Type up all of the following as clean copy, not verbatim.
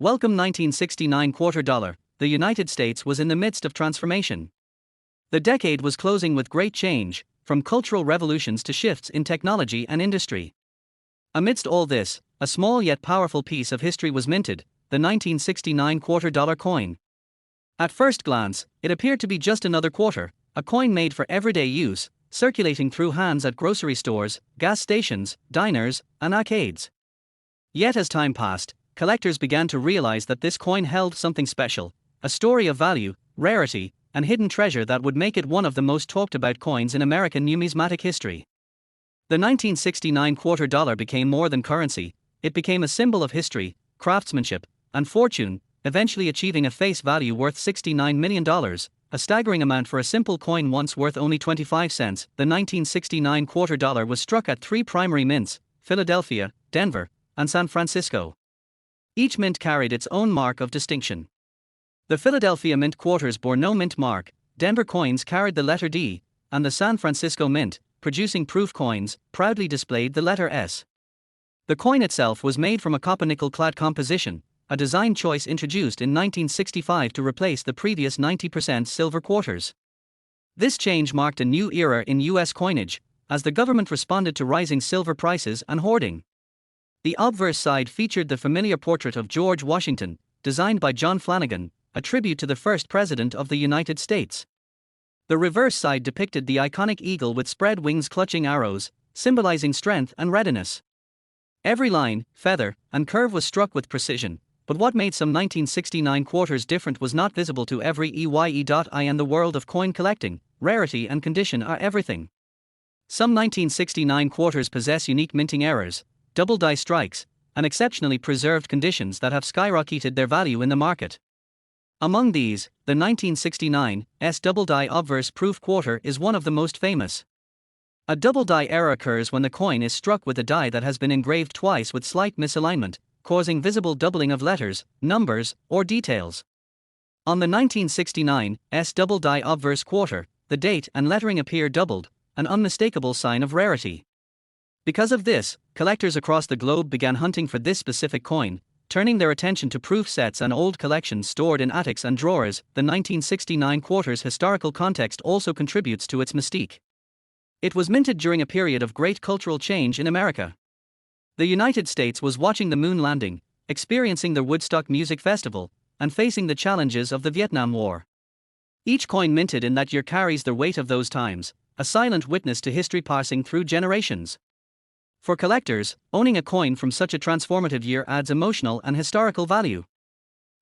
Welcome 1969 quarter dollar. The United States was in the midst of transformation. The decade was closing with great change, from cultural revolutions to shifts in technology and industry. Amidst all this, a small yet powerful piece of history was minted, the 1969 quarter dollar coin. At first glance, it appeared to be just another quarter, a coin made for everyday use, circulating through hands at grocery stores, gas stations, diners, and arcades. Yet as time passed, collectors began to realize that this coin held something special, a story of value, rarity, and hidden treasure that would make it one of the most talked about coins in American numismatic history. The 1969 quarter dollar became more than currency, it became a symbol of history, craftsmanship, and fortune, eventually achieving a face value worth $69 million, a staggering amount for a simple coin once worth only 25 cents. The 1969 quarter dollar was struck at three primary mints: Philadelphia, Denver, and San Francisco. Each mint carried its own mark of distinction. The Philadelphia Mint quarters bore no mint mark, Denver coins carried the letter D, and the San Francisco Mint, producing proof coins, proudly displayed the letter S. The coin itself was made from a copper-nickel clad composition, a design choice introduced in 1965 to replace the previous 90% silver quarters. This change marked a new era in U.S. coinage, as the government responded to rising silver prices and hoarding. The obverse side featured the familiar portrait of George Washington, designed by John Flanagan, a tribute to the first president of the United States. The reverse side depicted the iconic eagle with spread wings clutching arrows, symbolizing strength and readiness. Every line, feather, and curve was struck with precision, but what made some 1969 quarters different was not visible to every eye. In the world of coin collecting, rarity and condition are everything. Some 1969 quarters possess unique minting errors, double die strikes, and exceptionally preserved conditions that have skyrocketed their value in the market. Among these, the 1969 double die obverse proof quarter is one of the most famous. A double die error occurs when the coin is struck with a die that has been engraved twice with slight misalignment, causing visible doubling of letters, numbers, or details. On the 1969 double die obverse quarter, the date and lettering appear doubled, an unmistakable sign of rarity. Because of this, collectors across the globe began hunting for this specific coin, turning their attention to proof sets and old collections stored in attics and drawers. The 1969 quarter's historical context also contributes to its mystique. It was minted during a period of great cultural change in America. The United States was watching the moon landing, experiencing the Woodstock Music Festival, and facing the challenges of the Vietnam War. Each coin minted in that year carries the weight of those times, a silent witness to history passing through generations. For collectors, owning a coin from such a transformative year adds emotional and historical value.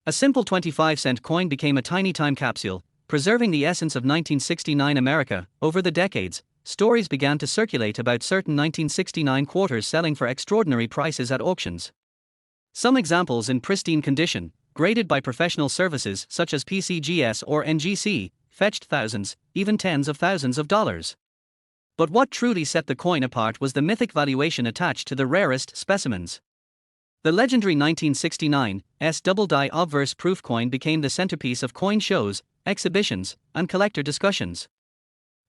A simple 25-cent coin became a tiny time capsule, preserving the essence of 1969 America. Over the decades, stories began to circulate about certain 1969 quarters selling for extraordinary prices at auctions. Some examples in pristine condition, graded by professional services such as PCGS or NGC, fetched thousands, even tens of thousands of dollars. But what truly set the coin apart was the mythic valuation attached to the rarest specimens. The legendary 1969 double die obverse proof coin became the centerpiece of coin shows, exhibitions, and collector discussions.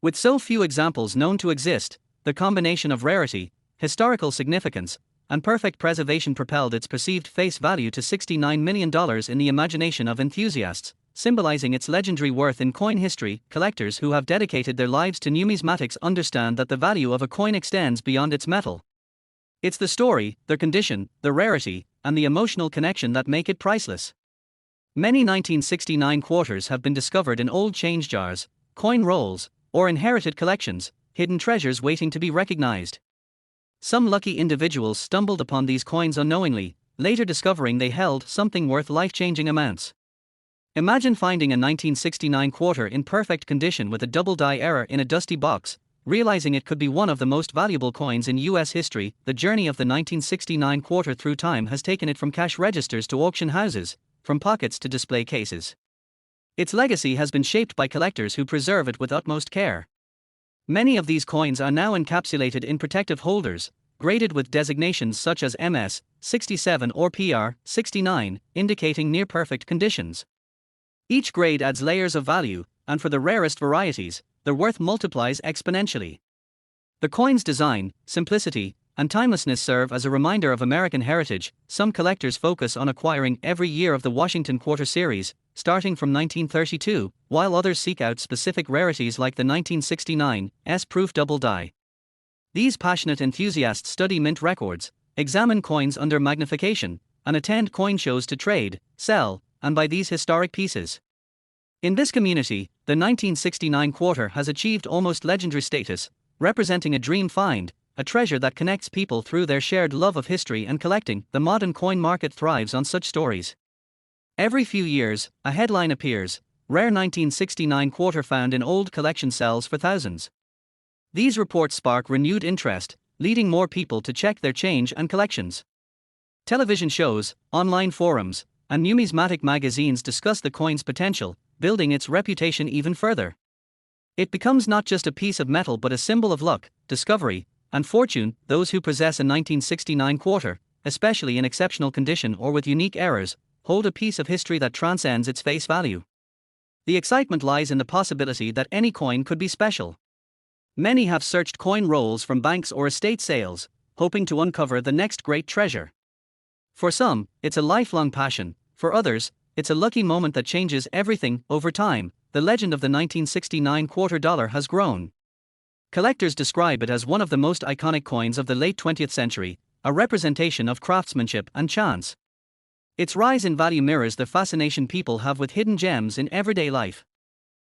With so few examples known to exist, the combination of rarity, historical significance, and perfect preservation propelled its perceived face value to $69 million in the imagination of enthusiasts, symbolizing its legendary worth in coin history. Collectors who have dedicated their lives to numismatics understand that the value of a coin extends beyond its metal. It's the story, the condition, the rarity, and the emotional connection that make it priceless. Many 1969 quarters have been discovered in old change jars, coin rolls, or inherited collections, hidden treasures waiting to be recognized. Some lucky individuals stumbled upon these coins unknowingly, later discovering they held something worth life-changing amounts. Imagine finding a 1969 quarter in perfect condition with a double die error in a dusty box, realizing it could be one of the most valuable coins in U.S. history. The journey of the 1969 quarter through time has taken it from cash registers to auction houses, from pockets to display cases. Its legacy has been shaped by collectors who preserve it with utmost care. Many of these coins are now encapsulated in protective holders, graded with designations such as MS 67 or PR 69, indicating near-perfect conditions. Each grade adds layers of value, and for the rarest varieties, their worth multiplies exponentially. The coin's design, simplicity, and timelessness serve as a reminder of American heritage. Some collectors focus on acquiring every year of the Washington Quarter series, starting from 1932, while others seek out specific rarities like the 1969 S-proof double die. These passionate enthusiasts study mint records, examine coins under magnification, and attend coin shows to trade, sell, and buy these historic pieces. In this community, the 1969 quarter has achieved almost legendary status, representing a dream find, a treasure that connects people through their shared love of history and collecting. The modern coin market thrives on such stories. Every few years, a headline appears: rare 1969 quarter found in old collection sells for thousands. These reports spark renewed interest, leading more people to check their change and collections. Television shows, online forums, and numismatic magazines discuss the coin's potential, building its reputation even further. It becomes not just a piece of metal but a symbol of luck, discovery, and fortune. Those who possess a 1969 quarter, especially in exceptional condition or with unique errors, hold a piece of history that transcends its face value. The excitement lies in the possibility that any coin could be special. Many have searched coin rolls from banks or estate sales, hoping to uncover the next great treasure. For some, it's a lifelong passion. For others, it's a lucky moment that changes everything. Over time, the legend of the 1969 quarter dollar has grown. Collectors describe it as one of the most iconic coins of the late 20th century, a representation of craftsmanship and chance. Its rise in value mirrors the fascination people have with hidden gems in everyday life.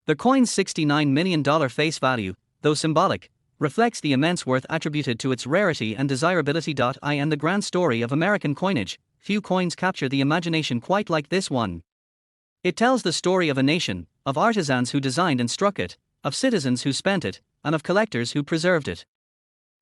The coin's $69 million face value, though symbolic, reflects the immense worth attributed to its rarity and desirability. In the grand story of American coinage, few coins capture the imagination quite like this one. It tells the story of a nation, of artisans who designed and struck it, of citizens who spent it, and of collectors who preserved it.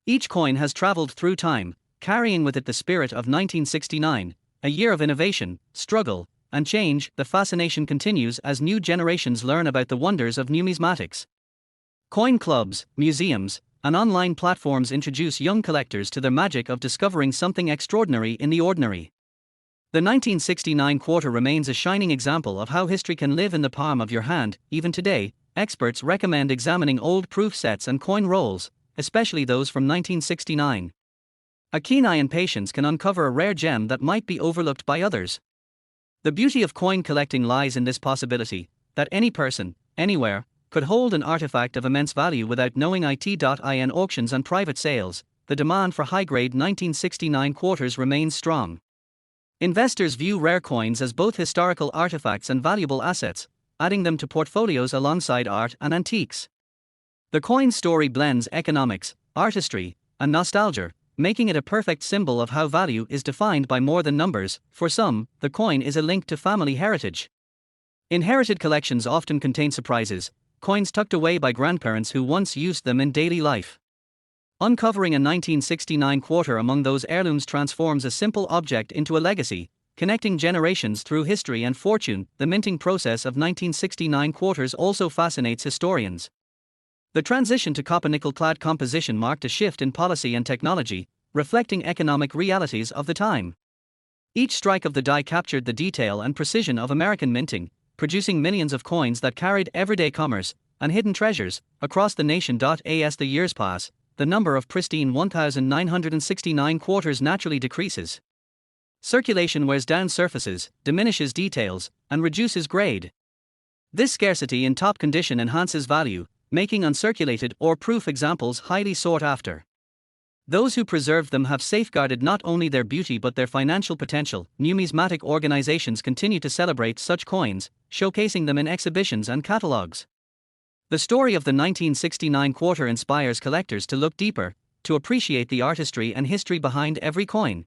Each coin has traveled through time, carrying with it the spirit of 1969, a year of innovation, struggle, and change. The fascination continues as new generations learn about the wonders of numismatics. Coin clubs, museums, and online platforms introduce young collectors to the magic of discovering something extraordinary in the ordinary. The 1969 quarter remains a shining example of how history can live in the palm of your hand. Even today, experts recommend examining old proof sets and coin rolls, especially those from 1969. A keen eye and patience can uncover a rare gem that might be overlooked by others. The beauty of coin collecting lies in this possibility that any person, anywhere, could hold an artifact of immense value without knowing it. In auctions and private sales, the demand for high-grade 1969 quarters remains strong. Investors view rare coins as both historical artifacts and valuable assets, adding them to portfolios alongside art and antiques. The coin story blends economics, artistry, and nostalgia, making it a perfect symbol of how value is defined by more than numbers. For some, the coin is a link to family heritage. Inherited collections often contain surprises, coins tucked away by grandparents who once used them in daily life. Uncovering a 1969 quarter among those heirlooms transforms a simple object into a legacy, connecting generations through history and fortune. The minting process of 1969 quarters also fascinates historians. The transition to copper-nickel-clad composition marked a shift in policy and technology, reflecting economic realities of the time. Each strike of the die captured the detail and precision of American minting, producing millions of coins that carried everyday commerce and hidden treasures across the nation. As the years pass, the number of pristine 1969 quarters naturally decreases. Circulation wears down surfaces, diminishes details, and reduces grade. This scarcity in top condition enhances value, making uncirculated or proof examples highly sought after. Those who preserved them have safeguarded not only their beauty but their financial potential. Numismatic organizations continue to celebrate such coins, showcasing them in exhibitions and catalogs. The story of the 1969 quarter inspires collectors to look deeper, to appreciate the artistry and history behind every coin.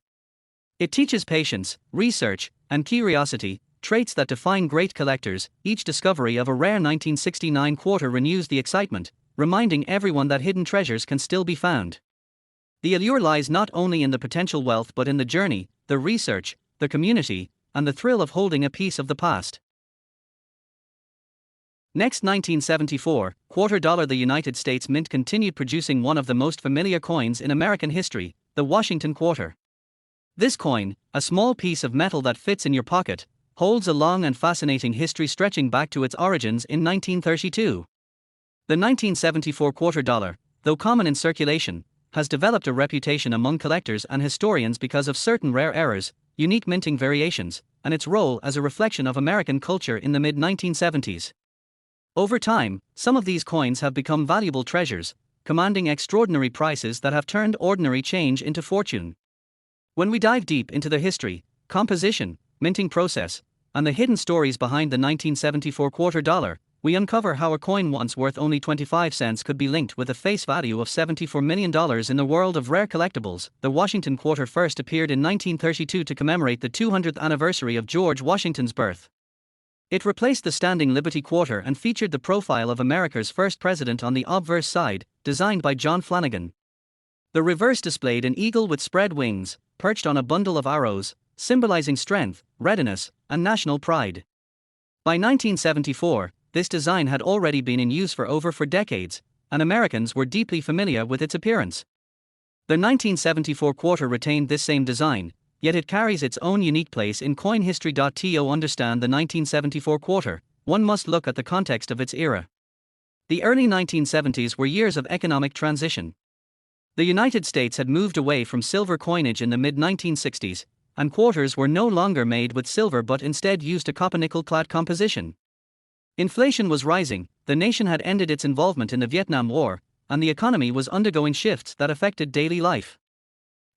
It teaches patience, research, and curiosity, traits that define great collectors. Each discovery of a rare 1969 quarter renews the excitement, reminding everyone that hidden treasures can still be found. The allure lies not only in the potential wealth but in the journey, the research, the community, and the thrill of holding a piece of the past. Next, 1974, quarter dollar. The United States Mint continued producing one of the most familiar coins in American history, the Washington quarter. This coin, a small piece of metal that fits in your pocket, holds a long and fascinating history stretching back to its origins in 1932. The 1974 quarter dollar, though common in circulation, has developed a reputation among collectors and historians because of certain rare errors, unique minting variations, and its role as a reflection of American culture in the mid-1970s. Over time, some of these coins have become valuable treasures, commanding extraordinary prices that have turned ordinary change into fortune. When we dive deep into the history, composition, minting process, and the hidden stories behind the 1974 quarter dollar, we uncover how a coin once worth only 25 cents could be linked with a face value of $74 million in the world of rare collectibles. The Washington quarter first appeared in 1932 to commemorate the 200th anniversary of George Washington's birth. It replaced the standing Liberty quarter and featured the profile of America's first president on the obverse side, designed by John Flanagan. The reverse displayed an eagle with spread wings, perched on a bundle of arrows, symbolizing strength, readiness, and national pride. By 1974, this design had already been in use for decades, and Americans were deeply familiar with its appearance. The 1974 quarter retained this same design, yet it carries its own unique place in coin history. To understand the 1974 quarter, one must look at the context of its era. The early 1970s were years of economic transition. The United States had moved away from silver coinage in the mid-1960s, and quarters were no longer made with silver but instead used a copper-nickel-clad composition. Inflation was rising, the nation had ended its involvement in the Vietnam War, and the economy was undergoing shifts that affected daily life.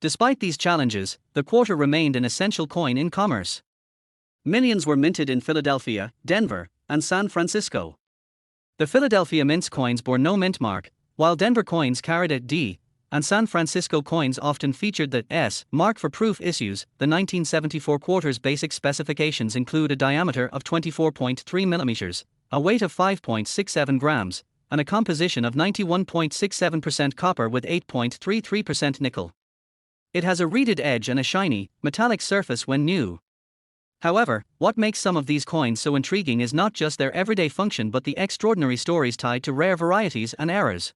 Despite these challenges, the quarter remained an essential coin in commerce. Millions were minted in Philadelphia, Denver, and San Francisco. The Philadelphia Mint's coins bore no mint mark, while Denver coins carried a D, and San Francisco coins often featured the S mark for proof issues. The 1974 quarter's basic specifications include a diameter of 24.3 millimeters, a weight of 5.67 grams, and a composition of 91.67% copper with 8.33% nickel. It has a reeded edge and a shiny, metallic surface when new. However, what makes some of these coins so intriguing is not just their everyday function but the extraordinary stories tied to rare varieties and errors.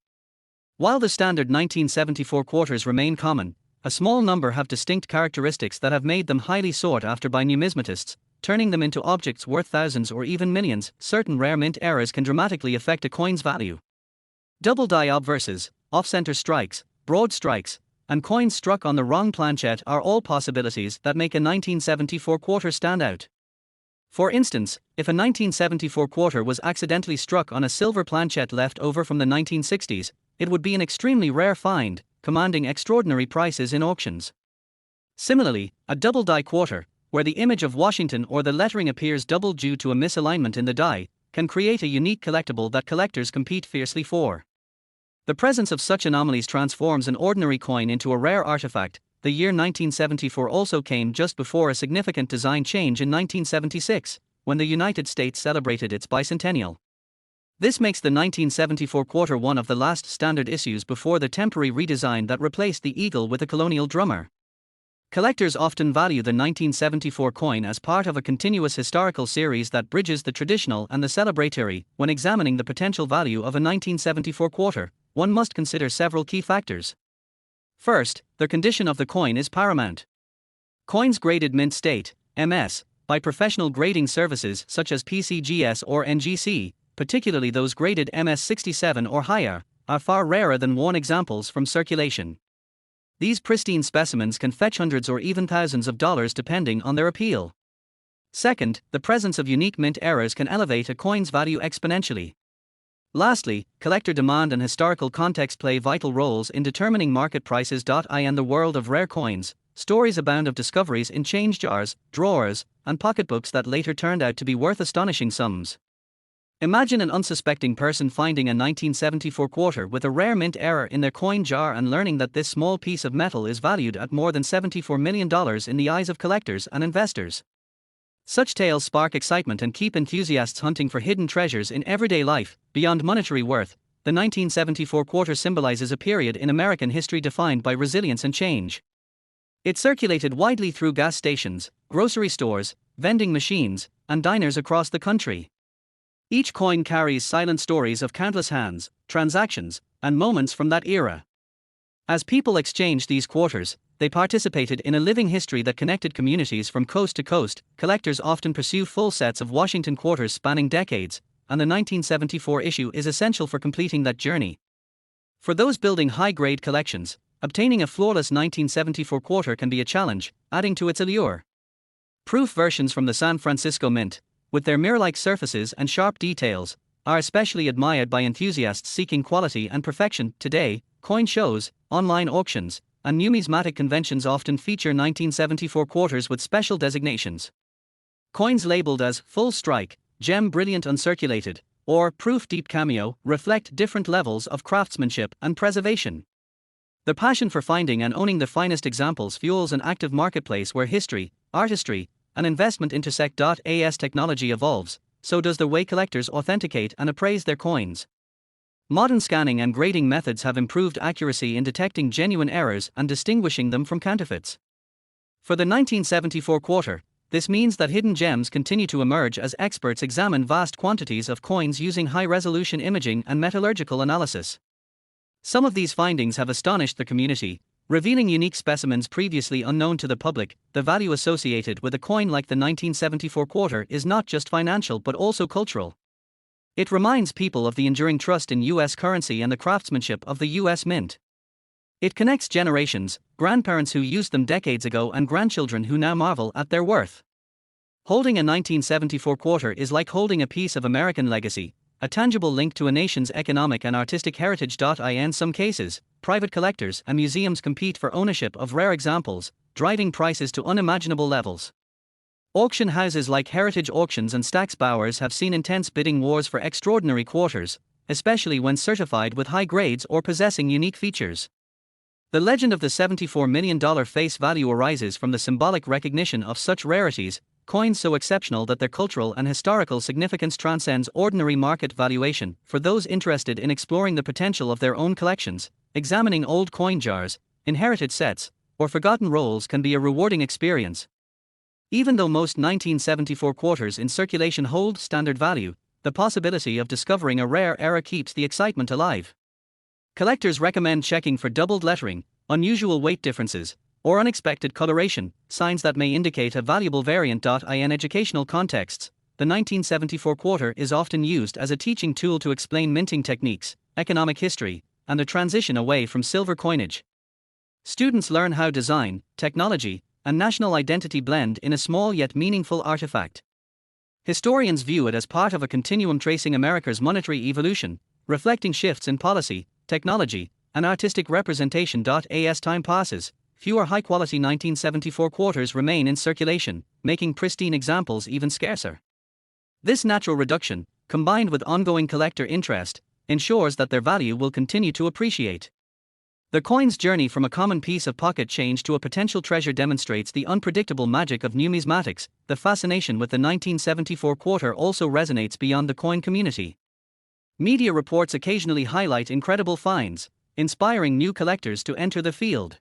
While the standard 1974 quarters remain common, a small number have distinct characteristics that have made them highly sought after by numismatists, turning them into objects worth thousands or even millions. Certain rare mint errors can dramatically affect a coin's value. Double die obverses, off-center strikes, broad strikes, and coins struck on the wrong planchette are all possibilities that make a 1974 quarter stand out. For instance, if a 1974 quarter was accidentally struck on a silver planchette left over from the 1960s, it would be an extremely rare find, commanding extraordinary prices in auctions. Similarly, a double die quarter, where the image of Washington or the lettering appears double due to a misalignment in the die, can create a unique collectible that collectors compete fiercely for. The presence of such anomalies transforms an ordinary coin into a rare artifact. The year 1974 also came just before a significant design change in 1976, when the United States celebrated its bicentennial. This makes the 1974 quarter one of the last standard issues before the temporary redesign that replaced the eagle with a colonial drummer. Collectors often value the 1974 coin as part of a continuous historical series that bridges the traditional and the celebratory. When examining the potential value of a 1974 quarter, one must consider several key factors. First, the condition of the coin is paramount. Coins graded mint state, MS, by professional grading services such as PCGS or NGC, particularly those graded MS67 or higher, are far rarer than worn examples from circulation. These pristine specimens can fetch hundreds or even thousands of dollars depending on their appeal. Second, the presence of unique mint errors can elevate a coin's value exponentially. Lastly, collector demand and historical context play vital roles in determining market prices. In the world of rare coins, stories abound of discoveries in change jars, drawers, and pocketbooks that later turned out to be worth astonishing sums. Imagine an unsuspecting person finding a 1974 quarter with a rare mint error in their coin jar and learning that this small piece of metal is valued at more than $74 million in the eyes of collectors and investors. Such tales spark excitement and keep enthusiasts hunting for hidden treasures in everyday life. Beyond monetary worth, the 1974 quarter symbolizes a period in American history defined by resilience and change. It circulated widely through gas stations, grocery stores, vending machines, and diners across the country. Each coin carries silent stories of countless hands, transactions, and moments from that era. As people exchanged these quarters, they participated in a living history that connected communities from coast to coast. Collectors often pursue full sets of Washington quarters spanning decades, and the 1974 issue is essential for completing that journey. For those building high-grade collections, obtaining a flawless 1974 quarter can be a challenge, adding to its allure. Proof versions from the San Francisco Mint, with their mirror-like surfaces and sharp details, are especially admired by enthusiasts seeking quality and perfection. Today, coin shows, online auctions, and numismatic conventions often feature 1974 quarters with special designations. Coins labeled as full strike, gem brilliant uncirculated, or proof deep cameo reflect different levels of craftsmanship and preservation. The passion for finding and owning the finest examples fuels an active marketplace where history, artistry, and investment intersect. As technology evolves, so does the way collectors authenticate and appraise their coins. Modern scanning and grading methods have improved accuracy in detecting genuine errors and distinguishing them from counterfeits. For the 1974 quarter, this means that hidden gems continue to emerge as experts examine vast quantities of coins using high-resolution imaging and metallurgical analysis. Some of these findings have astonished the community, revealing unique specimens previously unknown to the public. The value associated with a coin like the 1974 quarter is not just financial but also cultural. It reminds people of the enduring trust in U.S. currency and the craftsmanship of the U.S. Mint. It connects generations, grandparents who used them decades ago and grandchildren who now marvel at their worth. Holding a 1974 quarter is like holding a piece of American legacy, a tangible link to a nation's economic and artistic heritage. In some cases, private collectors and museums compete for ownership of rare examples, driving prices to unimaginable levels. Auction houses like Heritage Auctions and Stack's Bowers have seen intense bidding wars for extraordinary quarters, especially when certified with high grades or possessing unique features. The legend of the $74 million face value arises from the symbolic recognition of such rarities, coins so exceptional that their cultural and historical significance transcends ordinary market valuation. For those interested in exploring the potential of their own collections, examining old coin jars, inherited sets, or forgotten rolls can be a rewarding experience. Even though most 1974 quarters in circulation hold standard value, the possibility of discovering a rare error keeps the excitement alive. Collectors recommend checking for doubled lettering, unusual weight differences, or unexpected coloration, signs that may indicate a valuable variant. In educational contexts, the 1974 quarter is often used as a teaching tool to explain minting techniques, economic history, and the transition away from silver coinage. Students learn how design, technology, and national identity blend in a small yet meaningful artifact. Historians view it as part of a continuum tracing America's monetary evolution, reflecting shifts in policy, technology, and artistic representation. As time passes, fewer high-quality 1974 quarters remain in circulation, making pristine examples even scarcer. This natural reduction, combined with ongoing collector interest, ensures that their value will continue to appreciate. The coin's journey from a common piece of pocket change to a potential treasure demonstrates the unpredictable magic of numismatics. The fascination with the 1974 quarter also resonates beyond the coin community. Media reports occasionally highlight incredible finds, inspiring new collectors to enter the field.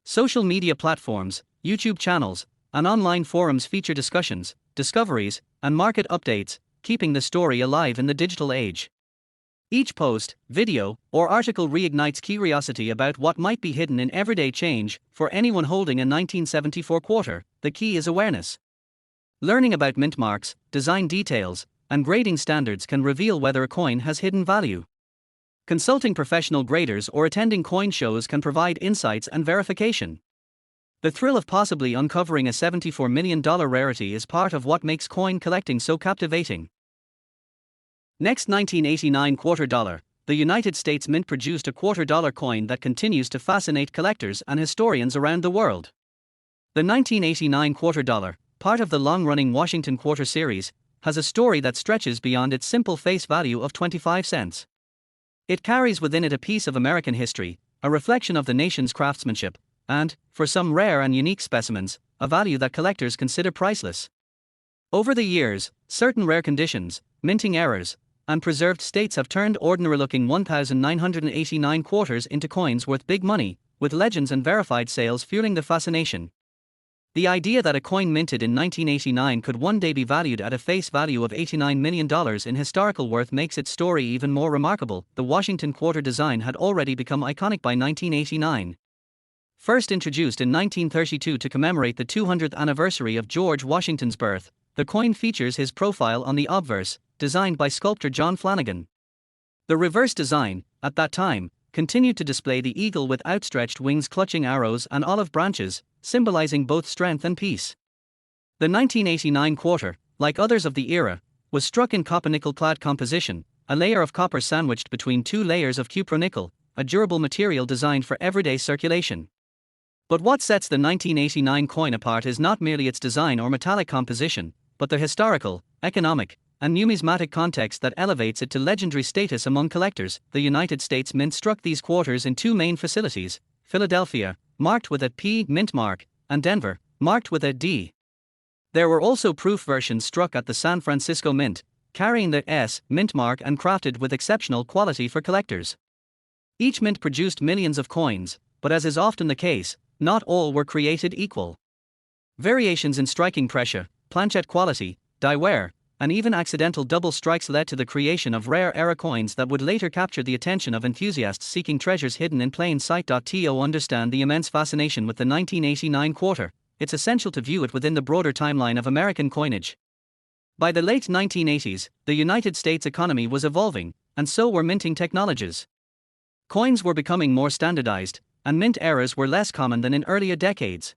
Social media platforms, YouTube channels, and online forums feature discussions, discoveries, and market updates, keeping the story alive in the digital age. Each post, video, or article reignites curiosity about what might be hidden in everyday change. For anyone holding a 1974 quarter, the key is awareness. Learning about mint marks, design details, and grading standards can reveal whether a coin has hidden value. Consulting professional graders or attending coin shows can provide insights and verification. The thrill of possibly uncovering a $74 million rarity is part of what makes coin collecting so captivating. Next, 1989 quarter dollar. The United States Mint produced a $quarter coin that continues to fascinate collectors and historians around the world. The 1989 quarter dollar, part of the long-running Washington Quarter series, has a story that stretches beyond its simple face value of 25 cents. It carries within it a piece of American history, a reflection of the nation's craftsmanship, and, for some rare and unique specimens, a value that collectors consider priceless. Over the years, certain rare conditions, minting errors, and preserved states have turned ordinary-looking 1989 quarters into coins worth big money, with legends and verified sales fueling the fascination. The idea that a coin minted in 1989 could one day be valued at a face value of $89 million in historical worth makes its story even more remarkable. The Washington Quarter design had already become iconic by 1989. First introduced in 1932 to commemorate the 200th anniversary of George Washington's birth, the coin features his profile on the obverse, designed by sculptor John Flanagan. The reverse design, at that time, continued to display the eagle with outstretched wings clutching arrows and olive branches, symbolizing both strength and peace. The 1989 quarter, like others of the era, was struck in copper-nickel-clad composition, a layer of copper sandwiched between two layers of cupronickel, a durable material designed for everyday circulation. But what sets the 1989 coin apart is not merely its design or metallic composition, but the historical, economic, and numismatic context that elevates it to legendary status among collectors. The United States Mint struck these quarters in two main facilities: Philadelphia, marked with a P mint mark, and Denver, marked with a D. There were also proof versions struck at the San Francisco Mint, carrying the S mint mark and crafted with exceptional quality for collectors. Each mint produced millions of coins, but as is often the case, not all were created equal. Variations in striking pressure, planchet quality, die wear, and even accidental double strikes led to the creation of rare era coins that would later capture the attention of enthusiasts seeking treasures hidden in plain sight. To understand the immense fascination with the 1989 quarter, it's essential to view it within the broader timeline of American coinage. By the late 1980s, the United States economy was evolving, and so were minting technologies. Coins were becoming more standardized, and mint errors were less common than in earlier decades.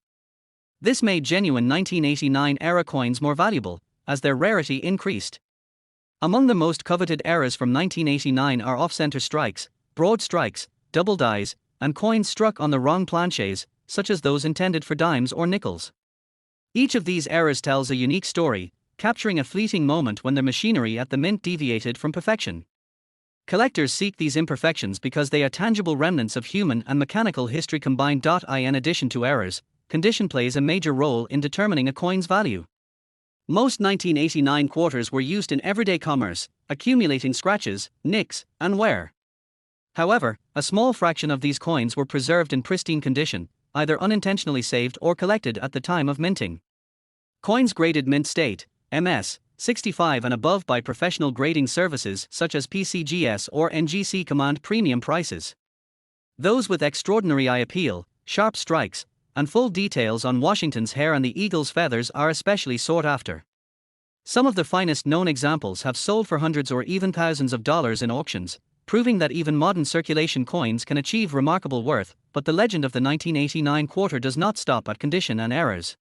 This made genuine 1989 era coins more valuable, as their rarity increased. Among the most coveted errors from 1989 are off-center strikes, broad strikes, double dies, and coins struck on the wrong planches, such as those intended for dimes or nickels. Each of these errors tells a unique story, capturing a fleeting moment when the machinery at the mint deviated from perfection. Collectors seek these imperfections because they are tangible remnants of human and mechanical history combined. In addition to errors, condition plays a major role in determining a coin's value. Most 1989 quarters were used in everyday commerce, accumulating scratches, nicks, and wear. However, a small fraction of these coins were preserved in pristine condition, either unintentionally saved or collected at the time of minting. Coins graded mint state, MS, 65 and above by professional grading services such as PCGS or NGC command premium prices. Those with extraordinary eye appeal, sharp strikes, and full details on Washington's hair and the eagle's feathers are especially sought after. Some of the finest known examples have sold for hundreds or even thousands of dollars in auctions, proving that even modern circulation coins can achieve remarkable worth. But the legend of the 1989 quarter does not stop at condition and errors.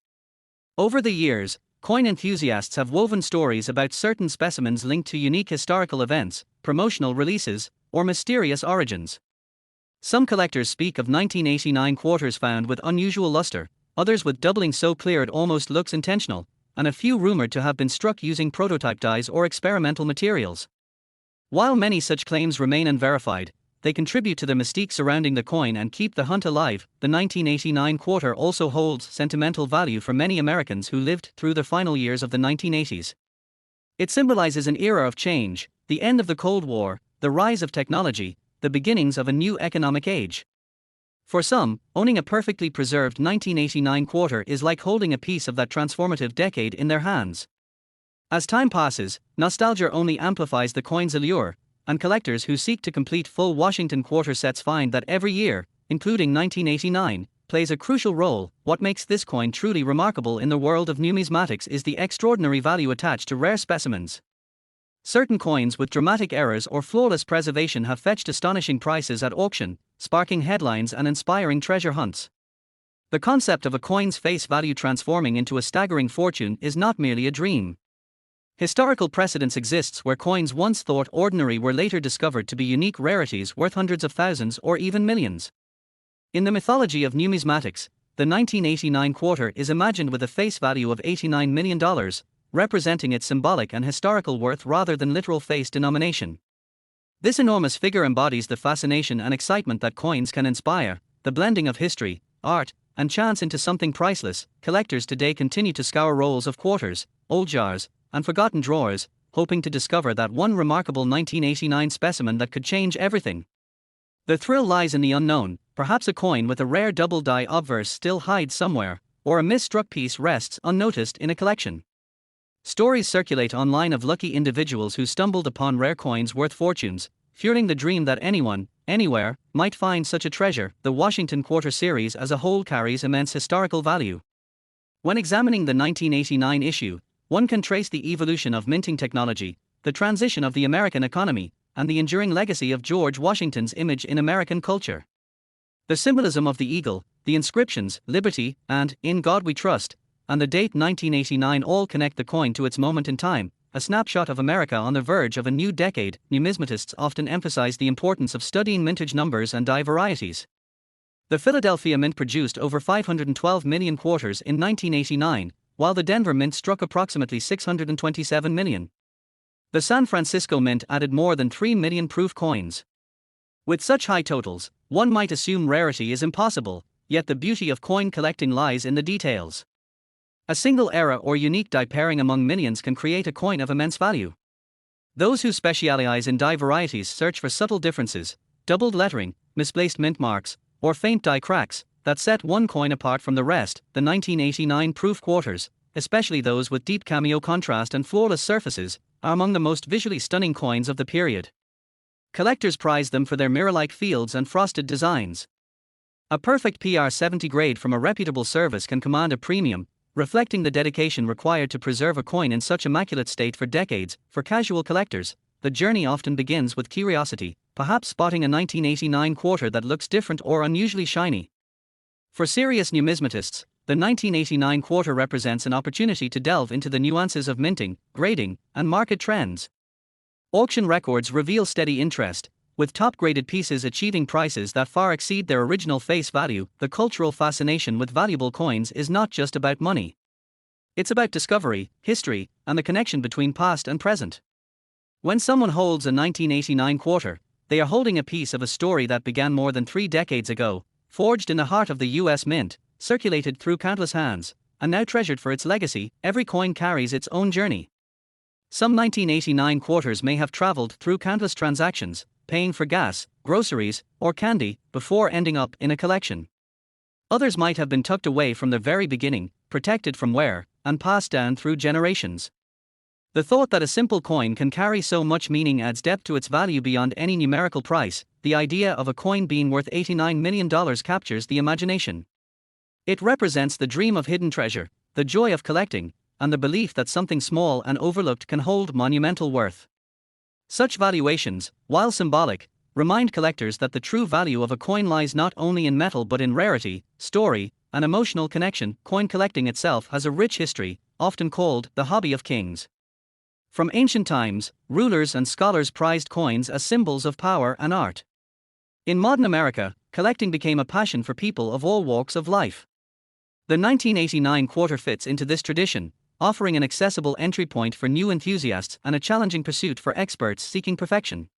Over the years, coin enthusiasts have woven stories about certain specimens linked to unique historical events, promotional releases, or mysterious origins. Some collectors speak of 1989 quarters found with unusual luster, others with doubling so clear it almost looks intentional, and a few rumored to have been struck using prototype dies or experimental materials. While many such claims remain unverified, they contribute to the mystique surrounding the coin and keep the hunt alive. The 1989 quarter also holds sentimental value for many Americans who lived through the final years of the 1980s. It symbolizes an era of change, the end of the Cold War, the rise of technology, the beginnings of a new economic age. For some, owning a perfectly preserved 1989 quarter is like holding a piece of that transformative decade in their hands. As time passes, nostalgia only amplifies the coin's allure, and collectors who seek to complete full Washington quarter sets find that every year, including 1989, plays a crucial role. What makes this coin truly remarkable in the world of numismatics is the extraordinary value attached to rare specimens. Certain coins with dramatic errors or flawless preservation have fetched astonishing prices at auction, sparking headlines and inspiring treasure hunts. The concept of a coin's face value transforming into a staggering fortune is not merely a dream. Historical precedence exists where coins once thought ordinary were later discovered to be unique rarities worth hundreds of thousands or even millions. In the mythology of numismatics, the 1989 quarter is imagined with a face value of $89 million, representing its symbolic and historical worth rather than literal face denomination. This enormous figure embodies the fascination and excitement that coins can inspire, the blending of history, art, and chance into something priceless. Collectors today continue to scour rolls of quarters, old jars, and forgotten drawers, hoping to discover that one remarkable 1989 specimen that could change everything. The thrill lies in the unknown. Perhaps a coin with a rare double die obverse still hides somewhere, or a misstruck piece rests unnoticed in a collection. Stories circulate online of lucky individuals who stumbled upon rare coins worth fortunes, fueling the dream that anyone, anywhere, might find such a treasure. The Washington Quarter series as a whole carries immense historical value. When examining the 1989 issue, one can trace the evolution of minting technology, the transition of the American economy, and the enduring legacy of George Washington's image in American culture. The symbolism of the eagle, the inscriptions, "Liberty" and "In God We Trust," and the date 1989 all connect the coin to its moment in time, a snapshot of America on the verge of a new decade. Numismatists often emphasize the importance of studying mintage numbers and die varieties. The Philadelphia Mint produced over 512 million quarters in 1989, while the Denver Mint struck approximately 627 million. The San Francisco Mint added more than 3 million proof coins. With such high totals, one might assume rarity is impossible, yet the beauty of coin collecting lies in the details. A single era or unique die pairing among millions can create a coin of immense value. Those who specialize in die varieties search for subtle differences, doubled lettering, misplaced mint marks, or faint die cracks that set one coin apart from the rest. The 1989 proof quarters, especially those with deep cameo contrast and flawless surfaces, are among the most visually stunning coins of the period. Collectors prize them for their mirror-like fields and frosted designs. A perfect PR70 grade from a reputable service can command a premium, reflecting the dedication required to preserve a coin in such immaculate state for decades. For casual collectors, the journey often begins with curiosity, perhaps spotting a 1989 quarter that looks different or unusually shiny. For serious numismatists, the 1989 quarter represents an opportunity to delve into the nuances of minting, grading, and market trends. Auction records reveal steady interest, with top-graded pieces achieving prices that far exceed their original face value. The cultural fascination with valuable coins is not just about money. It's about discovery, history, and the connection between past and present. When someone holds a 1989 quarter, they are holding a piece of a story that began more than 3 decades ago, forged in the heart of the U.S. Mint, circulated through countless hands, and now treasured for its legacy. Every coin carries its own journey. Some 1989 quarters may have traveled through countless transactions, paying for gas, groceries, or candy, before ending up in a collection. Others might have been tucked away from the very beginning, protected from wear, and passed down through generations. The thought that a simple coin can carry so much meaning adds depth to its value beyond any numerical price. The idea of a coin being worth $89 million captures the imagination. It represents the dream of hidden treasure, the joy of collecting, and the belief that something small and overlooked can hold monumental worth. Such valuations, while symbolic, remind collectors that the true value of a coin lies not only in metal but in rarity, story, and emotional connection. Coin collecting itself has a rich history, often called the hobby of kings. From ancient times, rulers and scholars prized coins as symbols of power and art. In modern America, collecting became a passion for people of all walks of life. The 1989 quarter fits into this tradition, offering an accessible entry point for new enthusiasts and a challenging pursuit for experts seeking perfection.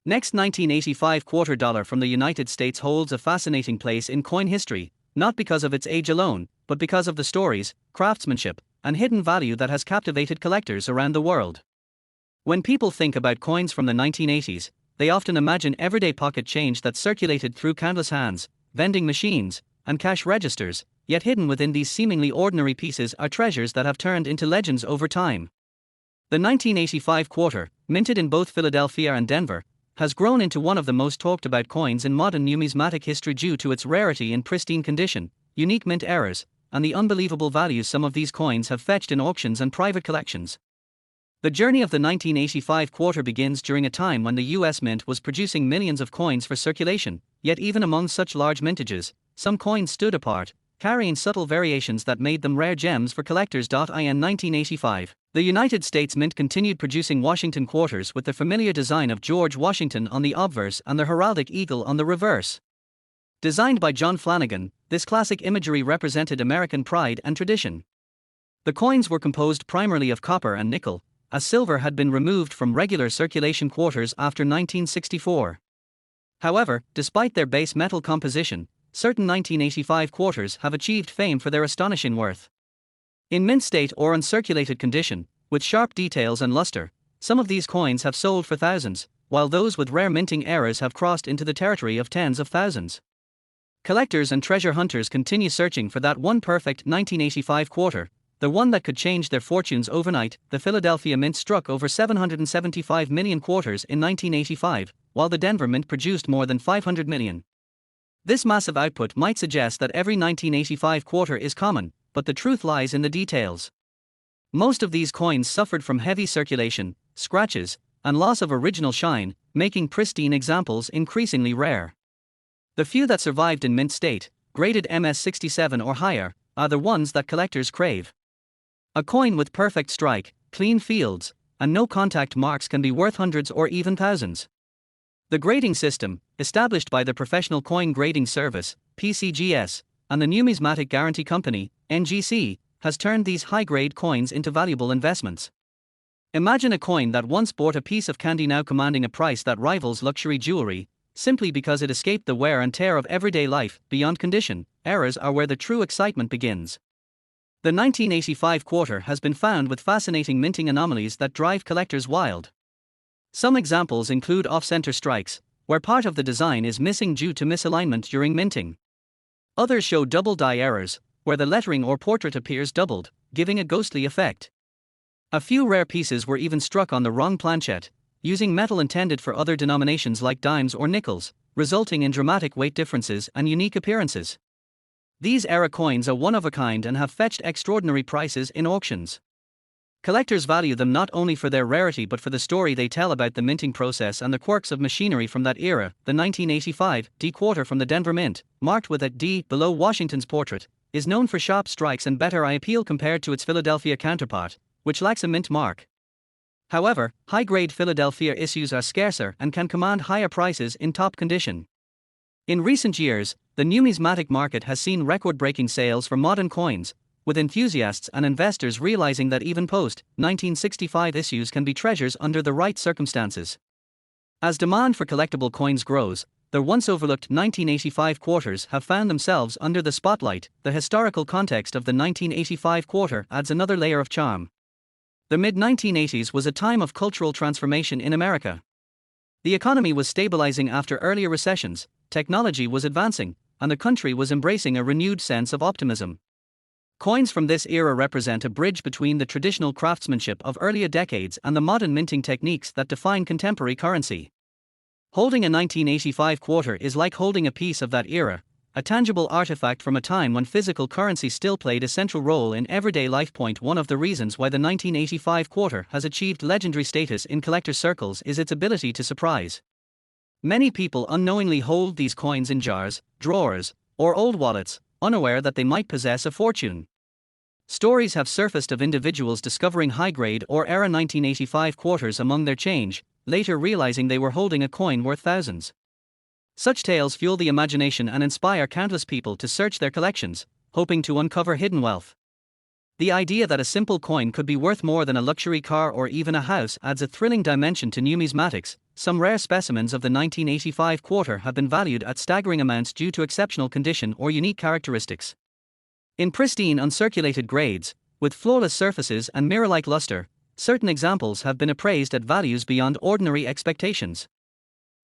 Next, 1985 quarter dollar from the United States holds a fascinating place in coin history, not because of its age alone, but because of the stories, craftsmanship, and hidden value that has captivated collectors around the world. When people think about coins from the 1980s, they often imagine everyday pocket change that circulated through countless hands, vending machines, and cash registers, yet hidden within these seemingly ordinary pieces are treasures that have turned into legends over time. The 1985 quarter, minted in both Philadelphia and Denver, has grown into one of the most talked about coins in modern numismatic history due to its rarity in pristine condition, unique mint errors, and the unbelievable values some of these coins have fetched in auctions and private collections. The journey of the 1985 quarter begins during a time when the U.S. Mint was producing millions of coins for circulation, yet even among such large mintages, some coins stood apart, carrying subtle variations that made them rare gems for collectors. In 1985, the United States Mint continued producing Washington quarters with the familiar design of George Washington on the obverse and the heraldic eagle on the reverse. Designed by John Flanagan, this classic imagery represented American pride and tradition. The coins were composed primarily of copper and nickel, as silver had been removed from regular circulation quarters after 1964. However, despite their base metal composition, certain 1985 quarters have achieved fame for their astonishing worth. In mint state or uncirculated condition, with sharp details and luster, some of these coins have sold for thousands, while those with rare minting errors have crossed into the territory of tens of thousands. Collectors and treasure hunters continue searching for that one perfect 1985 quarter, the one that could change their fortunes overnight. The Philadelphia Mint struck over 775 million quarters in 1985, while the Denver Mint produced more than 500 million. This massive output might suggest that every 1985 quarter is common, but the truth lies in the details. Most of these coins suffered from heavy circulation, scratches, and loss of original shine, making pristine examples increasingly rare. The few that survived in mint state, graded MS67 or higher, are the ones that collectors crave. A coin with perfect strike, clean fields, and no contact marks can be worth hundreds or even thousands. The grading system, established by the Professional Coin Grading Service, PCGS, and the Numismatic Guarantee Company, NGC, has turned these high-grade coins into valuable investments. Imagine a coin that once bought a piece of candy now commanding a price that rivals luxury jewelry, simply because it escaped the wear and tear of everyday life. Beyond condition, errors are where the true excitement begins. The 1985 quarter has been found with fascinating minting anomalies that drive collectors wild. Some examples include off-center strikes, where part of the design is missing due to misalignment during minting. Others show double die errors, where the lettering or portrait appears doubled, giving a ghostly effect. A few rare pieces were even struck on the wrong planchet, using metal intended for other denominations like dimes or nickels, resulting in dramatic weight differences and unique appearances. These era coins are one of a kind and have fetched extraordinary prices in auctions. Collectors value them not only for their rarity but for the story they tell about the minting process and the quirks of machinery from that era. The 1985 D quarter from the Denver Mint, marked with a D below Washington's portrait, is known for sharp strikes and better eye appeal compared to its Philadelphia counterpart, which lacks a mint mark. However, high-grade Philadelphia issues are scarcer and can command higher prices in top condition. In recent years, the numismatic market has seen record-breaking sales for modern coins, with enthusiasts and investors realizing that even post-1965 issues can be treasures under the right circumstances. As demand for collectible coins grows, the once-overlooked 1985 quarters have found themselves under the spotlight. The historical context of the 1985 quarter adds another layer of charm. The mid-1980s was a time of cultural transformation in America. The economy was stabilizing after earlier recessions, technology was advancing, and the country was embracing a renewed sense of optimism. Coins from this era represent a bridge between the traditional craftsmanship of earlier decades and the modern minting techniques that define contemporary currency. Holding a 1985 quarter is like holding a piece of that era, a tangible artifact from a time when physical currency still played a central role in everyday life. One of the reasons why the 1985 quarter has achieved legendary status in collector circles is its ability to surprise. Many people unknowingly hold these coins in jars, drawers, or old wallets, unaware that they might possess a fortune. Stories have surfaced of individuals discovering high-grade or era 1985 quarters among their change, later realizing they were holding a coin worth thousands. Such tales fuel the imagination and inspire countless people to search their collections, hoping to uncover hidden wealth. The idea that a simple coin could be worth more than a luxury car or even a house adds a thrilling dimension to numismatics. Some rare specimens of the 1985 quarter have been valued at staggering amounts due to exceptional condition or unique characteristics. In pristine uncirculated grades, with flawless surfaces and mirror-like luster, certain examples have been appraised at values beyond ordinary expectations.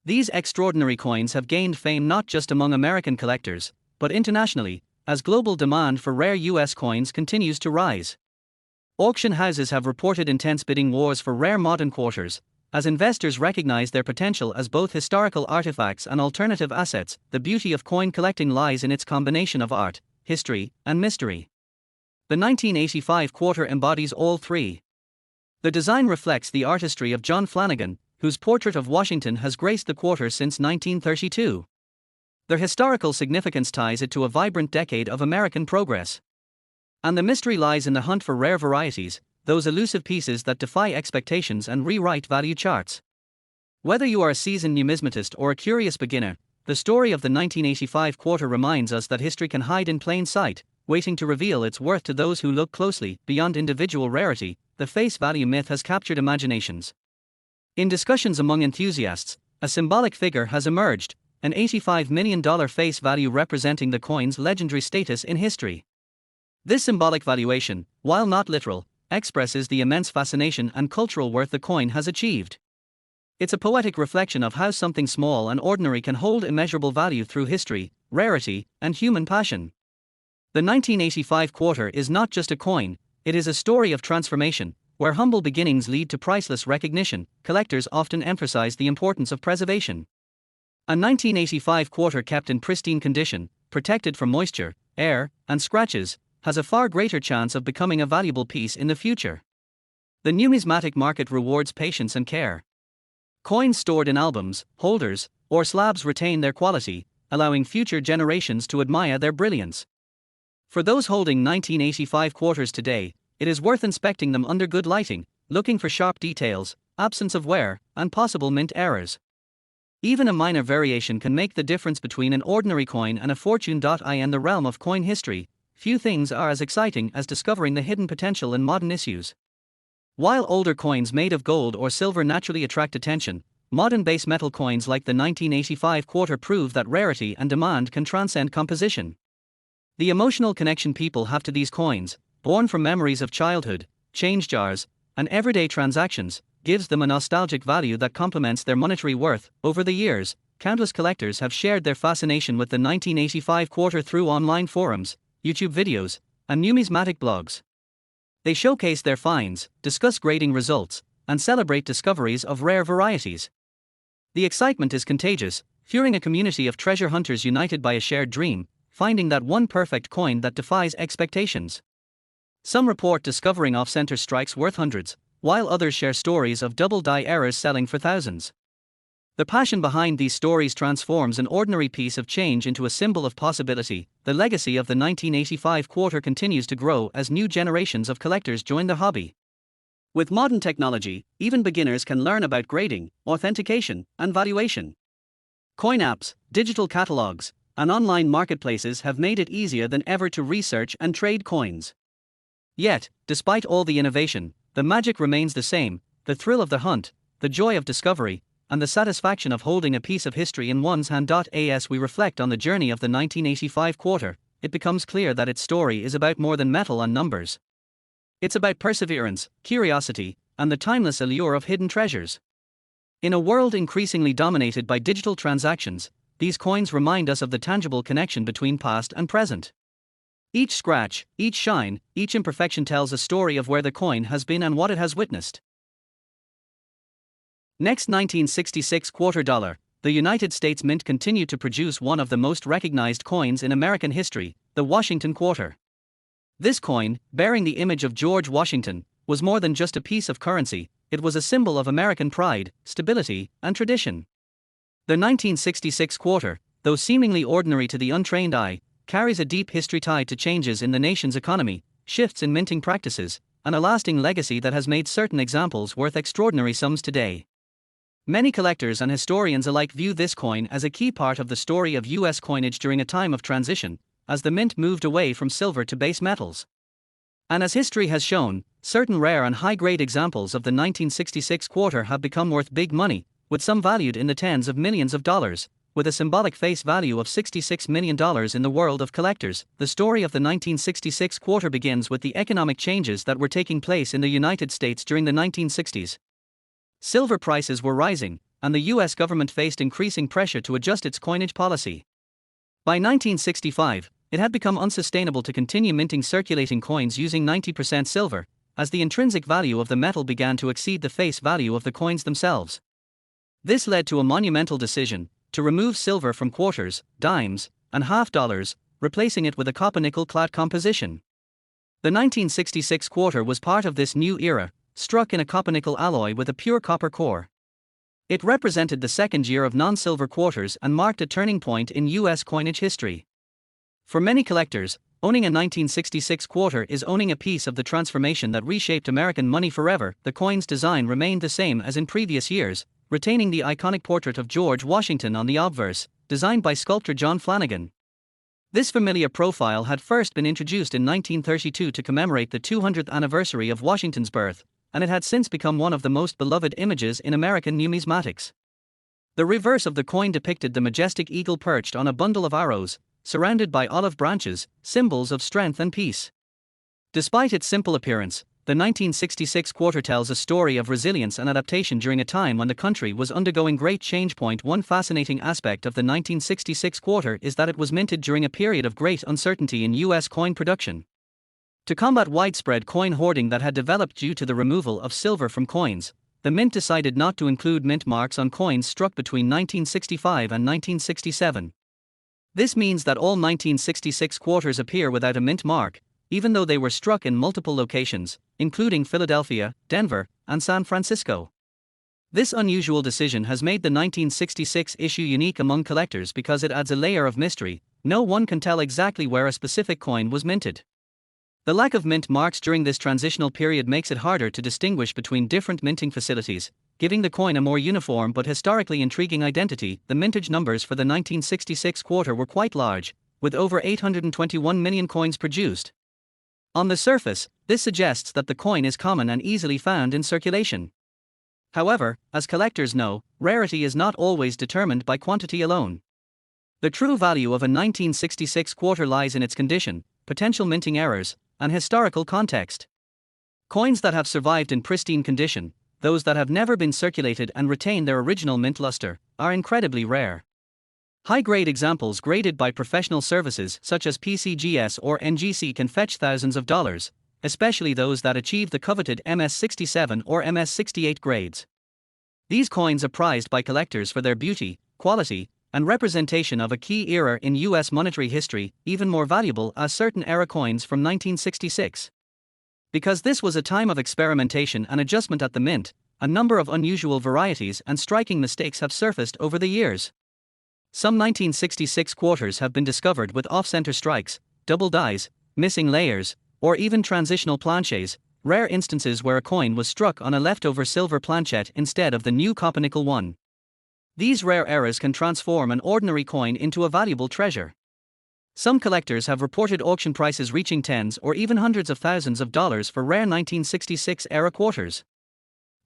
These extraordinary coins have gained fame not just among American collectors, but internationally, as global demand for rare U.S. coins continues to rise. Auction houses have reported intense bidding wars for rare modern quarters, as investors recognize their potential as both historical artifacts and alternative assets. The beauty of coin collecting lies in its combination of art, history, and mystery. The 1985 quarter embodies all three. The design reflects the artistry of John Flanagan, whose portrait of Washington has graced the quarter since 1932. Their historical significance ties it to a vibrant decade of American progress. And the mystery lies in the hunt for rare varieties, those elusive pieces that defy expectations and rewrite value charts. Whether you are a seasoned numismatist or a curious beginner, the story of the 1985 quarter reminds us that history can hide in plain sight, waiting to reveal its worth to those who look closely. Beyond individual rarity, the face value myth has captured imaginations. In discussions among enthusiasts, a symbolic figure has emerged, an $85 million face value representing the coin's legendary status in history. This symbolic valuation, while not literal, expresses the immense fascination and cultural worth the coin has achieved. It's a poetic reflection of how something small and ordinary can hold immeasurable value through history, rarity, and human passion. The 1985 quarter is not just a coin, it is a story of transformation. Where humble beginnings lead to priceless recognition, collectors often emphasize the importance of preservation. A 1985 quarter kept in pristine condition, protected from moisture, air, and scratches, has a far greater chance of becoming a valuable piece in the future. The numismatic market rewards patience and care. Coins stored in albums, holders, or slabs retain their quality, allowing future generations to admire their brilliance. For those holding 1985 quarters today, it is worth inspecting them under good lighting, looking for sharp details, absence of wear, and possible mint errors. Even a minor variation can make the difference between an ordinary coin and a fortune. In the realm of coin history, few things are as exciting as discovering the hidden potential in modern issues. While older coins made of gold or silver naturally attract attention, modern base metal coins like the 1985 quarter prove that rarity and demand can transcend composition. The emotional connection people have to these coins, born from memories of childhood, change jars, and everyday transactions, gives them a nostalgic value that complements their monetary worth. Over the years, countless collectors have shared their fascination with the 1985 quarter through online forums, YouTube videos, and numismatic blogs. They showcase their finds, discuss grading results, and celebrate discoveries of rare varieties. The excitement is contagious, fueling a community of treasure hunters united by a shared dream, finding that one perfect coin that defies expectations. Some report discovering off-center strikes worth hundreds, while others share stories of double-die errors selling for thousands. The passion behind these stories transforms an ordinary piece of change into a symbol of possibility. The legacy of the 1985 quarter continues to grow as new generations of collectors join the hobby. With modern technology, even beginners can learn about grading, authentication, and valuation. Coin apps, digital catalogs, and online marketplaces have made it easier than ever to research and trade coins. Yet, despite all the innovation, the magic remains the same: the thrill of the hunt, the joy of discovery, and the satisfaction of holding a piece of history in one's hand. As we reflect on the journey of the 1985 quarter, it becomes clear that its story is about more than metal and numbers. It's about perseverance, curiosity, and the timeless allure of hidden treasures. In a world increasingly dominated by digital transactions, these coins remind us of the tangible connection between past and present. Each scratch, each shine, each imperfection tells a story of where the coin has been and what it has witnessed. Next, 1966 quarter dollar. The United States Mint continued to produce one of the most recognized coins in American history, the Washington quarter. This coin, bearing the image of George Washington, was more than just a piece of currency. It was a symbol of American pride, stability, and tradition. The 1966 quarter, though seemingly ordinary to the untrained eye, carries a deep history tied to changes in the nation's economy, shifts in minting practices, and a lasting legacy that has made certain examples worth extraordinary sums today. Many collectors and historians alike view this coin as a key part of the story of U.S. coinage during a time of transition, as the mint moved away from silver to base metals. And as history has shown, certain rare and high-grade examples of the 1966 quarter have become worth big money, with some valued in the tens of millions of dollars, with a symbolic face value of $66 million in the world of collectors. The story of the 1966 quarter begins with the economic changes that were taking place in the United States during the 1960s. Silver prices were rising, and the U.S. government faced increasing pressure to adjust its coinage policy. By 1965, it had become unsustainable to continue minting circulating coins using 90% silver, as the intrinsic value of the metal began to exceed the face value of the coins themselves. This led to a monumental decision to remove silver from quarters, dimes, and half dollars, replacing it with a copper-nickel clad composition. The 1966 quarter was part of this new era, struck in a copper-nickel alloy with a pure copper core. It represented the second year of non-silver quarters and marked a turning point in U.S. coinage history. For many collectors, owning a 1966 quarter is owning a piece of the transformation that reshaped American money forever. The coin's design remained the same as in previous years, retaining the iconic portrait of George Washington on the obverse, designed by sculptor John Flanagan. This familiar profile had first been introduced in 1932 to commemorate the 200th anniversary of Washington's birth, and it had since become one of the most beloved images in American numismatics. The reverse of the coin depicted the majestic eagle perched on a bundle of arrows, surrounded by olive branches, symbols of strength and peace. Despite its simple appearance, the 1966 quarter tells a story of resilience and adaptation during a time when the country was undergoing great change. One fascinating aspect of the 1966 quarter is that it was minted during a period of great uncertainty in U.S. coin production. To combat widespread coin hoarding that had developed due to the removal of silver from coins, the mint decided not to include mint marks on coins struck between 1965 and 1967. This means that all 1966 quarters appear without a mint mark, even though they were struck in multiple locations, including Philadelphia, Denver, and San Francisco. This unusual decision has made the 1966 issue unique among collectors because it adds a layer of mystery. No one can tell exactly where a specific coin was minted. The lack of mint marks during this transitional period makes it harder to distinguish between different minting facilities, giving the coin a more uniform but historically intriguing identity. The mintage numbers for the 1966 quarter were quite large, with over 821 million coins produced. On the surface, this suggests that the coin is common and easily found in circulation. However, as collectors know, rarity is not always determined by quantity alone. The true value of a 1966 quarter lies in its condition, potential minting errors, and historical context. Coins that have survived in pristine condition, those that have never been circulated and retain their original mint luster, are incredibly rare. High-grade examples graded by professional services such as PCGS or NGC can fetch thousands of dollars, especially those that achieve the coveted MS67 or MS68 grades. These coins are prized by collectors for their beauty, quality, and representation of a key era in U.S. monetary history. Even more valuable are certain era coins from 1966. Because this was a time of experimentation and adjustment at the mint, a number of unusual varieties and striking mistakes have surfaced over the years. Some 1966 quarters have been discovered with off-center strikes, double dies, missing layers, or even transitional planchets, rare instances where a coin was struck on a leftover silver planchet instead of the new copper-nickel one. These rare errors can transform an ordinary coin into a valuable treasure. Some collectors have reported auction prices reaching tens or even hundreds of thousands of dollars for rare 1966-era quarters.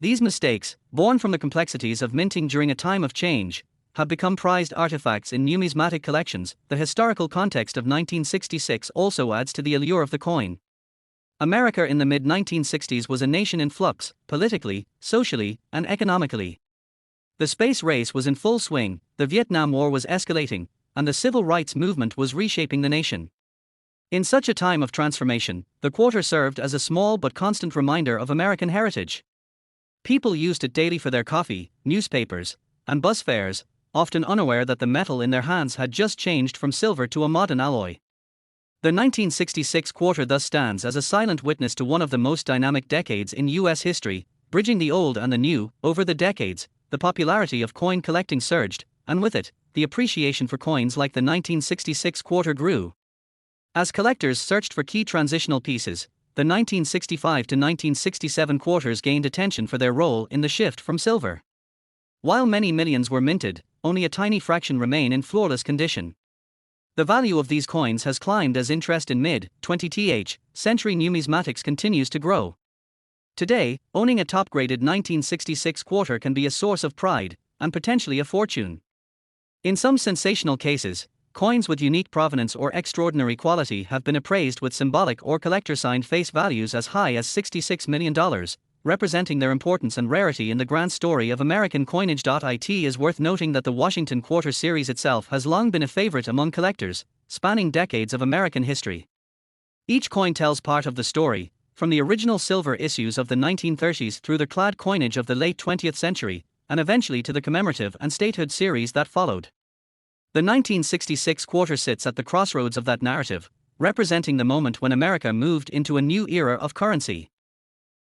These mistakes, born from the complexities of minting during a time of change, have become prized artifacts in numismatic collections. The historical context of 1966 also adds to the allure of the coin. America in the mid-1960s was a nation in flux, politically, socially, and economically. The space race was in full swing, the Vietnam War was escalating, and the civil rights movement was reshaping the nation. In such a time of transformation, the quarter served as a small but constant reminder of American heritage. People used it daily for their coffee, newspapers, and bus fares, often unaware that the metal in their hands had just changed from silver to a modern alloy. The 1966 quarter thus stands as a silent witness to one of the most dynamic decades in U.S. history, bridging the old and the new. Over the decades, the popularity of coin collecting surged, and with it, the appreciation for coins like the 1966 quarter grew. As collectors searched for key transitional pieces, the 1965 to 1967 quarters gained attention for their role in the shift from silver. While many millions were minted, only a tiny fraction remain in flawless condition. The value of these coins has climbed as interest in mid-20th century numismatics continues to grow. Today, owning a top-graded 1966 quarter can be a source of pride, and potentially a fortune. In some sensational cases, coins with unique provenance or extraordinary quality have been appraised with symbolic or collector-signed face values as high as $66 million, representing their importance and rarity in the grand story of American coinage. It is worth noting that the Washington Quarter series itself has long been a favorite among collectors, spanning decades of American history. Each coin tells part of the story, from the original silver issues of the 1930s through the clad coinage of the late 20th century, and eventually to the commemorative and statehood series that followed. The 1966 quarter sits at the crossroads of that narrative, representing the moment when America moved into a new era of currency.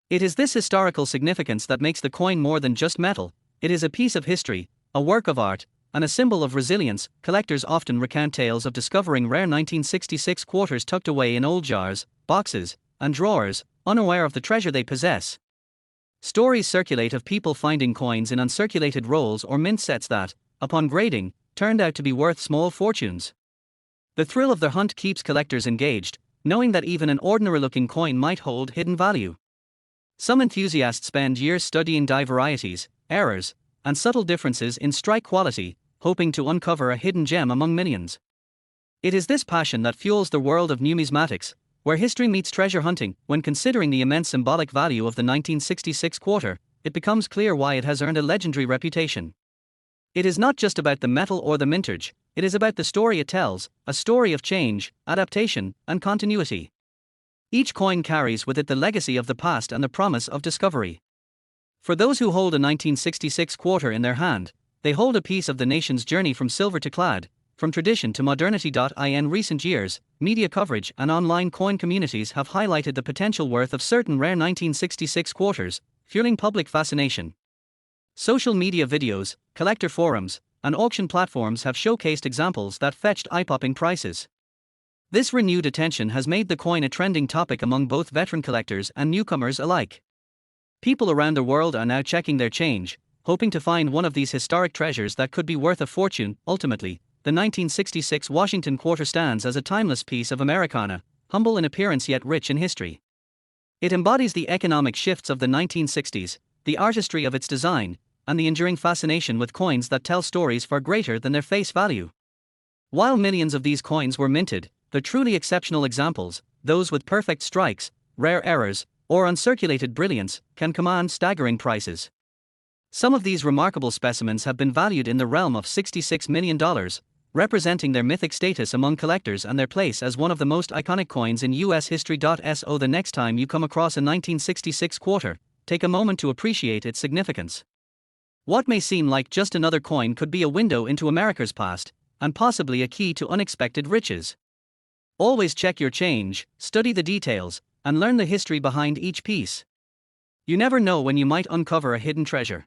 It is this historical significance that makes the coin more than just metal. It is a piece of history, a work of art, and a symbol of resilience. Collectors often recount tales of discovering rare 1966 quarters tucked away in old jars, boxes, and drawers, unaware of the treasure they possess. Stories circulate of people finding coins in uncirculated rolls or mint sets that, upon grading, turned out to be worth small fortunes. The thrill of the hunt keeps collectors engaged, knowing that even an ordinary-looking coin might hold hidden value. Some enthusiasts spend years studying die varieties, errors, and subtle differences in strike quality, hoping to uncover a hidden gem among millions. It is this passion that fuels the world of numismatics, where history meets treasure hunting. When considering the immense symbolic value of the 1966 quarter, it becomes clear why it has earned a legendary reputation. It is not just about the metal or the mintage, it is about the story it tells, a story of change, adaptation, and continuity. Each coin carries with it the legacy of the past and the promise of discovery. For those who hold a 1966 quarter in their hand, they hold a piece of the nation's journey from silver to clad, from tradition to modernity. In recent years, media coverage and online coin communities have highlighted the potential worth of certain rare 1966 quarters, fueling public fascination. Social media videos, collector forums, and auction platforms have showcased examples that fetched eye-popping prices. This renewed attention has made the coin a trending topic among both veteran collectors and newcomers alike. People around the world are now checking their change, hoping to find one of these historic treasures that could be worth a fortune. Ultimately, the 1966 Washington quarter stands as a timeless piece of Americana, humble in appearance yet rich in history. It embodies the economic shifts of the 1960s, the artistry of its design, and the enduring fascination with coins that tell stories far greater than their face value. While millions of these coins were minted, the truly exceptional examples, those with perfect strikes, rare errors, or uncirculated brilliance, can command staggering prices. Some of these remarkable specimens have been valued in the realm of $66 million, representing their mythic status among collectors and their place as one of the most iconic coins in U.S. history. So the next time you come across a 1966 quarter, take a moment to appreciate its significance. What may seem like just another coin could be a window into America's past, and possibly a key to unexpected riches. Always check your change, study the details, and learn the history behind each piece. You never know when you might uncover a hidden treasure.